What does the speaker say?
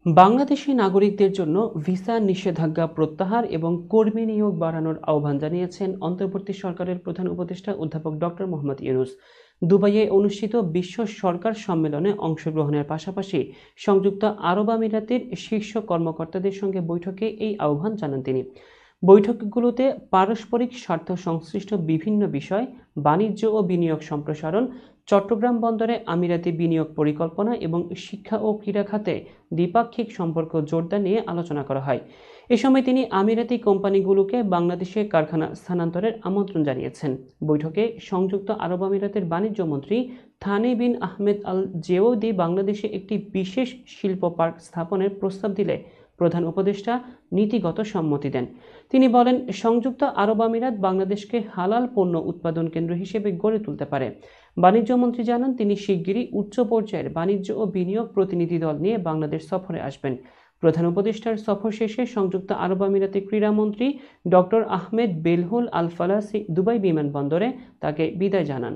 বাংলাদেশি নাগরিকদের জন্য ভিসা নিষেধাজ্ঞা প্রত্যাহার এবং কর্মী নিয়োগ বাড়ানোর আহ্বান জানিয়েছেন অন্তর্বর্তী সরকারের প্রধান উপদেষ্টা অধ্যাপক ডক্টর মোহাম্মদ ইউনূস। দুবাইয়ে অনুষ্ঠিত বিশ্ব সরকার সম্মেলনে অংশগ্রহণের পাশাপাশি সংযুক্ত আরব আমিরাতের শীর্ষ কর্মকর্তাদের সঙ্গে বৈঠকে এই আহ্বান জানান তিনি। বৈঠকগুলোতে পারস্পরিক স্বার্থ সংশ্লিষ্ট বিভিন্ন বিষয়, বাণিজ্য ও বিনিয়োগ সম্প্রসারণ, চট্টগ্রাম বন্দরে আমিরাতি বিনিয়োগ পরিকল্পনা এবং শিক্ষা ও ক্রীড়া খাতে দ্বিপাক্ষিক সম্পর্ক জোরদার নিয়ে আলোচনা করা হয়। এ সময় তিনি আমিরাতি কোম্পানিগুলোকে বাংলাদেশে কারখানা স্থানান্তরের আমন্ত্রণ জানিয়েছেন। বৈঠকে সংযুক্ত আরব আমিরাতের বাণিজ্য মন্ত্রী থানি বিন আহমেদ আল জেওদি বাংলাদেশে একটি বিশেষ শিল্প পার্ক স্থাপনের প্রস্তাব দিলে প্রধান উপদেষ্টা নীতিগত সম্মতি দেন। তিনি বলেন, সংযুক্ত আরব আমিরাত বাংলাদেশকে হালাল পণ্য উৎপাদন কেন্দ্র হিসেবে গড়ে তুলতে পারে। বাণিজ্য মন্ত্রী জানান, তিনি শিগগিরই উচ্চ পর্যায়ের বাণিজ্য ও বিনিয়োগ প্রতিনিধি দল নিয়ে বাংলাদেশ সফরে আসবেন। প্রধান উপদেষ্টার সফর শেষে সংযুক্ত আরব আমিরাতের ক্রীড়ামন্ত্রী ডক্টর আহমেদ বেলহুল আল ফালাসি দুবাই বিমানবন্দরে তাকে বিদায় জানান।